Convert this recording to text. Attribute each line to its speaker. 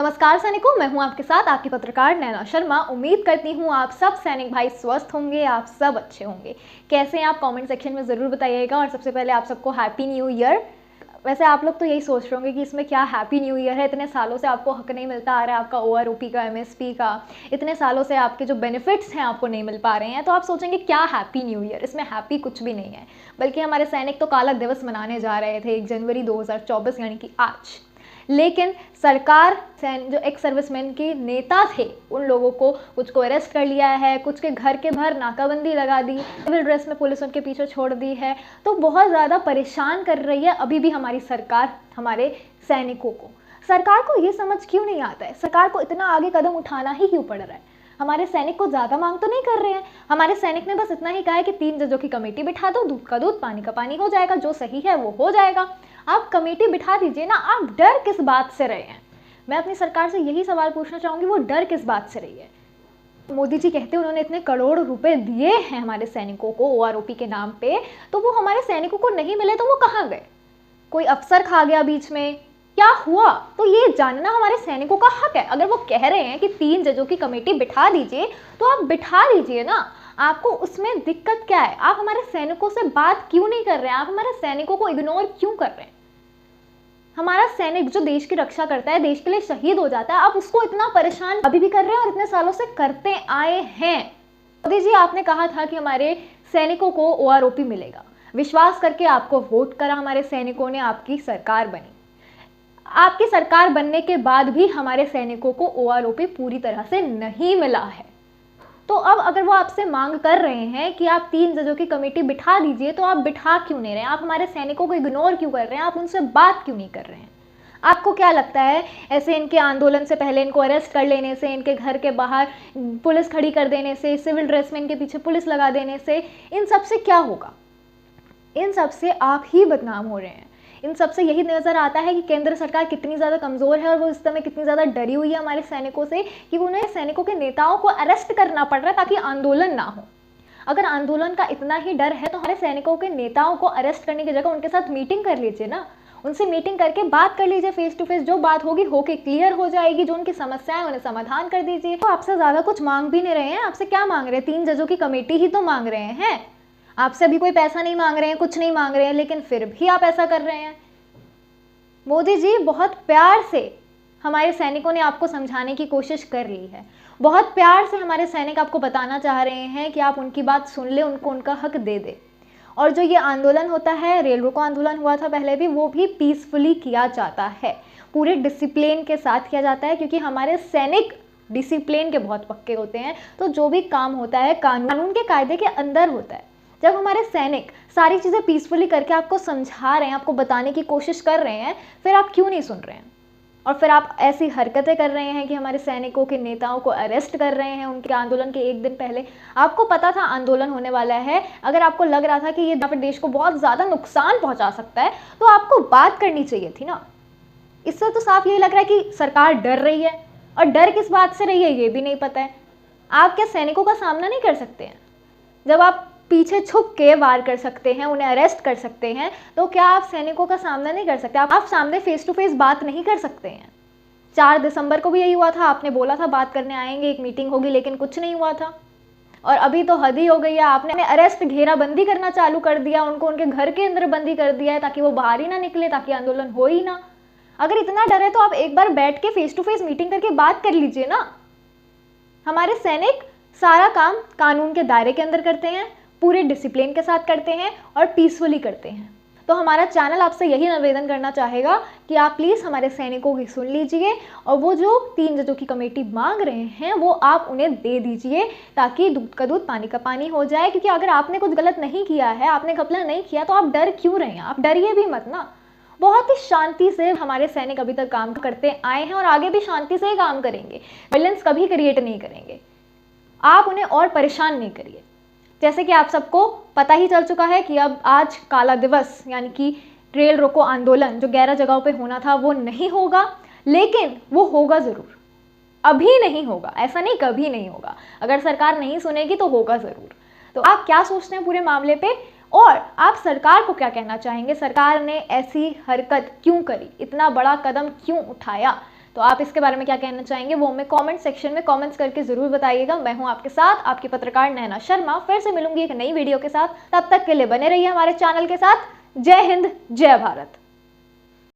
Speaker 1: नमस्कार सैनिकों, मैं हूं आपके साथ आपकी पत्रकार नैना शर्मा। उम्मीद करती हूं आप सब सैनिक भाई स्वस्थ होंगे, आप सब अच्छे होंगे। कैसे हैं आप कमेंट सेक्शन में ज़रूर बताइएगा। और सबसे पहले आप सबको हैप्पी न्यू ईयर। वैसे आप लोग तो यही सोच रहे होंगे कि इसमें क्या हैप्पी न्यू ईयर है, इतने सालों से आपको हक नहीं मिलता आ रहा है आपका OROP का, MSP का, इतने सालों से आपके जो बेनिफिट्स हैं आपको नहीं मिल पा रहे हैं। तो आप सोचेंगे क्या हैप्पी न्यू ईयर, इसमें हैप्पी कुछ भी नहीं है। बल्कि हमारे सैनिक तो काला दिवस मनाने जा रहे थे 1 जनवरी 2024 यानी कि आज। लेकिन सरकार जो एक्स सर्विसमैन के नेता थे उन लोगों को कुछ को अरेस्ट कर लिया है, कुछ के घर के बाहर नाकाबंदी लगा दी, सिविल ड्रेस में पुलिस उनके पीछे छोड़ दी है। तो बहुत ज़्यादा परेशान कर रही है अभी भी हमारी सरकार हमारे सैनिकों को। सरकार को ये समझ क्यों नहीं आता है, सरकार को इतना आगे कदम उठाना ही क्यों पड़ रहा है। हमारे सैनिक को ज़्यादा मांग तो नहीं कर रहे हैं। हमारे सैनिक ने बस इतना ही कहा है कि 3 जजों की कमेटी बिठा दो, दूध का दूध पानी का पानी हो जाएगा, जो सही है वो हो जाएगा। आप कमेटी बिठा दीजिए ना, आप डर किस बात से रहे हैं। मैं अपनी सरकार से यही सवाल पूछना चाहूँगी, वो डर किस बात से रही है। मोदी जी कहते हैं उन्होंने इतने करोड़ रुपए दिए हैं हमारे सैनिकों को OROP के नाम पे, तो वो हमारे सैनिकों को नहीं मिले तो वो कहाँ गए? कोई अफसर खा गया बीच में, क्या हुआ? तो ये जानना हमारे सैनिकों का हक है। अगर वो कह रहे हैं कि 3 जजों की कमेटी बिठा दीजिए तो आप बिठा दीजिए ना। आपको उसमें दिक्कत क्या है? आप हमारे सैनिकों से बात क्यों नहीं कर रहे हैं? आप हमारे सैनिकों को इग्नोर क्यों कर रहे हैं? हमारा सैनिक जो देश की रक्षा करता है, देश के लिए शहीद हो जाता है, आप उसको इतना परेशान अभी भी कर रहे हैं और इतने सालों से करते आए हैं। मोदी जी, आपने कहा था कि हमारे सैनिकों को OROP मिलेगा। विश्वास करके आपको वोट करा हमारे सैनिकों ने, आपकी सरकार बनी। आपकी सरकार बनने के बाद भी हमारे सैनिकों को OROP पूरी तरह से नहीं मिला है। तो अब अगर वो आपसे मांग कर रहे हैं कि आप 3 जजों की कमेटी बिठा दीजिए, तो आप बिठा क्यों नहीं रहे हैं? आप हमारे सैनिकों को इग्नोर क्यों कर रहे हैं? आप उनसे बात क्यों नहीं कर रहे हैं? आपको क्या लगता है ऐसे इनके आंदोलन से पहले इनको अरेस्ट कर लेने से, इनके घर के बाहर पुलिस खड़ी कर देने से, सिविल ड्रेस में इनके पीछे पुलिस लगा देने से, इन सब से क्या होगा? इन सब से आप ही बदनाम हो रहे हैं। इन सब से यही नज़र आता है कि केंद्र सरकार कितनी ज़्यादा कमज़ोर है और वो इस समय कितनी ज़्यादा डरी हुई है हमारे सैनिकों से कि उन्हें सैनिकों के नेताओं को अरेस्ट करना पड़ रहा है ताकि आंदोलन ना हो। अगर आंदोलन का इतना ही डर है तो हमारे सैनिकों के नेताओं को अरेस्ट करने की जगह उनके साथ मीटिंग कर लीजिए ना। उनसे मीटिंग करके बात कर लीजिए, फेस टू फेस। जो बात होगी होके क्लियर हो जाएगी, जो उनकी समस्याएं उन्हें समाधान कर दीजिए। तो आपसे ज़्यादा कुछ मांग भी नहीं रहे हैं। आपसे क्या मांग रहे हैं? 3 जजों की कमेटी ही तो मांग रहे हैं। आपसे अभी कोई पैसा नहीं मांग रहे हैं, कुछ नहीं मांग रहे हैं, लेकिन फिर भी आप ऐसा कर रहे हैं। मोदी जी, बहुत प्यार से हमारे सैनिकों ने आपको समझाने की कोशिश कर ली है। बहुत प्यार से हमारे सैनिक आपको बताना चाह रहे हैं कि आप उनकी बात सुन ले, उनको उनका हक दे दे। और जो ये आंदोलन होता है, रेल रोको आंदोलन हुआ था पहले भी, वो भी पीसफुली किया जाता है, पूरे डिसिप्लिन के साथ किया जाता है, क्योंकि हमारे सैनिक डिसिप्लिन के बहुत पक्के होते हैं। तो जो भी काम होता है कानून के कायदे के अंदर होता है। जब हमारे सैनिक सारी चीज़ें पीसफुली करके आपको समझा रहे हैं, आपको बताने की कोशिश कर रहे हैं, फिर आप क्यों नहीं सुन रहे हैं? और फिर आप ऐसी हरकतें कर रहे हैं कि हमारे सैनिकों के नेताओं को अरेस्ट कर रहे हैं उनके आंदोलन के 1 दिन पहले। आपको पता था आंदोलन होने वाला है। अगर आपको लग रहा था कि ये देश को बहुत ज़्यादा नुकसान पहुंचा सकता है तो आपको बात करनी चाहिए थी ना। इससे तो साफ यही लग रहा है कि सरकार डर रही है, और डर किस बात से रही है ये भी नहीं पता है। आप क्या सैनिकों का सामना नहीं कर सकते हैं? जब आप पीछे छुप के वार कर सकते हैं, उन्हें अरेस्ट कर सकते हैं, तो क्या आप सैनिकों का सामना नहीं कर सकते? आप सामने फेस टू फेस बात नहीं कर सकते हैं? 4 दिसंबर को भी यही हुआ था। आपने बोला था बात करने आएंगे, एक मीटिंग होगी, लेकिन कुछ नहीं हुआ था। और अभी तो हद ही हो गई है। आपने अरेस्ट, घेराबंदी करना चालू कर दिया, उनको उनके घर के अंदर बंदी कर दिया है ताकि वो बाहर ही ना निकले, ताकि आंदोलन हो ही ना। अगर इतना डर है तो आप एक बार बैठ के फेस टू फेस मीटिंग करके बात कर लीजिए ना। हमारे सैनिक सारा काम कानून के दायरे के अंदर करते हैं, पूरे डिसिप्लिन के साथ करते हैं और पीसफुली करते हैं। तो हमारा चैनल आपसे यही निवेदन करना चाहेगा कि आप प्लीज़ हमारे सैनिकों की सुन लीजिए, और वो जो 3 जजों की कमेटी मांग रहे हैं वो आप उन्हें दे दीजिए, ताकि दूध का दूध पानी का पानी हो जाए। क्योंकि अगर आपने कुछ गलत नहीं किया है, आपने घपला नहीं किया, तो आप डर क्यों रहे हैं? आप डरिए भी मत ना। बहुत ही शांति से हमारे सैनिक अभी तक काम करते आए हैं और आगे भी शांति से ही काम करेंगे। वायलेंस कभी क्रिएट नहीं करेंगे। आप उन्हें और परेशान नहीं करिए। जैसे कि आप सबको पता ही चल चुका है कि अब आज काला दिवस यानी कि रेल रोको आंदोलन जो 11 जगहों पे होना था वो नहीं होगा, लेकिन वो होगा ज़रूर। अभी नहीं होगा, ऐसा नहीं कभी नहीं होगा। अगर सरकार नहीं सुनेगी तो होगा ज़रूर। तो आप क्या सोचते हैं पूरे मामले पे, और आप सरकार को क्या कहना चाहेंगे? सरकार ने ऐसी हरकत क्यों करी? इतना बड़ा कदम क्यों उठाया? तो आप इसके बारे में क्या कहना चाहेंगे वो हमें कमेंट सेक्शन में कमेंट्स करके जरूर बताइएगा। मैं हूं आपके साथ आपकी पत्रकार नैना शर्मा, फिर से मिलूंगी एक नई वीडियो के साथ। तब तक के लिए बने रहिए हमारे चैनल के साथ। जय हिंद, जय भारत।